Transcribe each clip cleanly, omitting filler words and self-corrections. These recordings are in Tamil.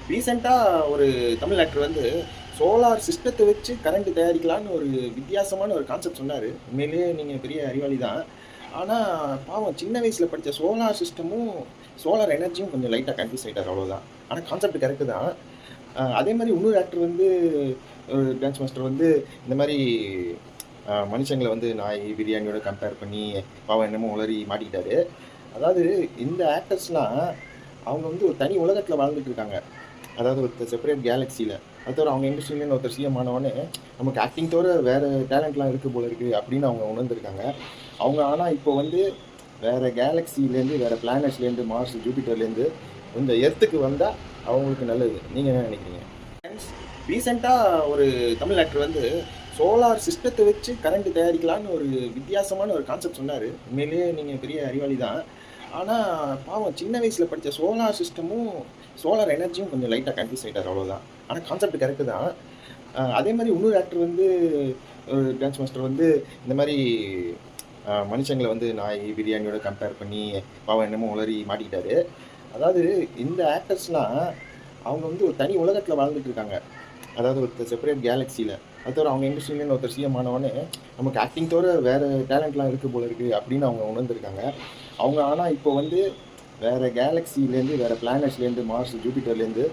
ரீசெண்டாக ஒரு தமிழ் ஆக்டர் வந்து சோலார் சிஸ்டத்தை வச்சு கரண்ட் தயாரிக்கலான்னு ஒரு வித்தியாசமான ஒரு கான்செப்ட் சொன்னார். உண்மையிலேயே நீங்கள் பெரிய அறிவாளி தான். ஆனால் பாவம் சின்ன வயசில் படித்த சோலார் சிஸ்டமும் சோலார் எனர்ஜியும் கொஞ்சம் லைட்டாக கன்ஃபியூஸ் ஆகிட்டார், அவ்வளோதான். ஆனால் கான்செப்ட் கரெக்டு தான். அதே மாதிரி இன்னொரு ஆக்டர் வந்து டான்ஸ் மாஸ்டர் வந்து இந்த மாதிரி மனுஷங்களை வந்து நாய் பிரியாணியோட கம்பேர் பண்ணி பாவம் என்னமோ உளறி மாட்டிக்கிட்டாரு. அதாவது இந்த ஆக்டர்ஸ்லாம் அவங்க வந்து ஒரு தனி உலகத்தில் வாழ்ந்துட்டு இருக்காங்க. அதாவது ஒரு செப்பரேட் கேலக்சியில். அது தவிர அவங்க இண்டஸ்ட்ரியிலேருந்து ஒருத்தர் சிஎம் ஆனவொடனே நமக்கு ஆக்டிங் தவிர வேறு டேலண்ட்லாம் இருக்குது போல இருக்குது அப்படின்னு அவங்க உணர்ந்துருக்காங்க. அவங்க ஆனால் இப்போ வந்து வேறு கேலக்சிலேருந்து, வேறு பிளானட்ஸ்லேருந்து, மார்ஸ், ஜூபிட்டர்லேருந்து இந்த எர்த்துக்கு வந்தால் அவங்களுக்கு நல்லது. நீங்கள் என்ன நினைக்கிறீங்க? ரீசெண்டாக ஒரு தமிழ் ஆக்டர் வந்து சோலார் சிஸ்டத்தை வச்சு கரண்ட் தயாரிக்கலான்னு ஒரு வித்தியாசமான ஒரு கான்செப்ட் சொன்னார். உண்மையிலேயே நீங்கள் பெரிய அறிவாளி தான். ஆனால் பாவம் சின்ன வயசில் படித்த சோலார் சிஸ்டமும் சோலார் எனர்ஜியும் கொஞ்சம் லைட்டாக கன்ஃபியூஸ் ஆகிட்டார், அவ்வளோதான். ஆனால் கான்செப்ட் கரெக்டு தான். அதே மாதிரி இன்னொரு ஆக்டர் வந்து டான்ஸ் மாஸ்டர் வந்து இந்த மாதிரி மனுஷங்களை வந்து நாய் பிரியாணியோட கம்பேர் பண்ணி பாவம் என்னமோ உளறி மாட்டிக்கிட்டாரு. அதாவது இந்த ஆக்டர்ஸ்லாம் அவங்க வந்து ஒரு தனி உலகத்தில் வாழ்ந்துட்டு இருக்காங்க. அதாவது ஒரு செப்பரேட் கேலக்சியில். அது தவிர அவங்க இண்டஸ்ட்ரியிலேருந்து ஒருத்தர் சிஎம் ஆனவொடனே நமக்கு ஆக்டிங் தவிர வேறு டேலண்ட்லாம் இருக்குது போல இருக்குது அப்படின்னு அவங்க உணர்ந்துருக்காங்க. அவங்க ஆனால் இப்போ வந்து வேறு கேலக்சிலேருந்து, வேறு பிளானட்ஸ்லேருந்து, மார்ஸ், ஜூபிட்டர்லேருந்து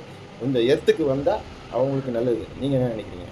இந்த எர்த்துக்கு வந்தால் அவங்களுக்கு நல்லது. நீங்கள் என்ன நினைக்கிறீங்க?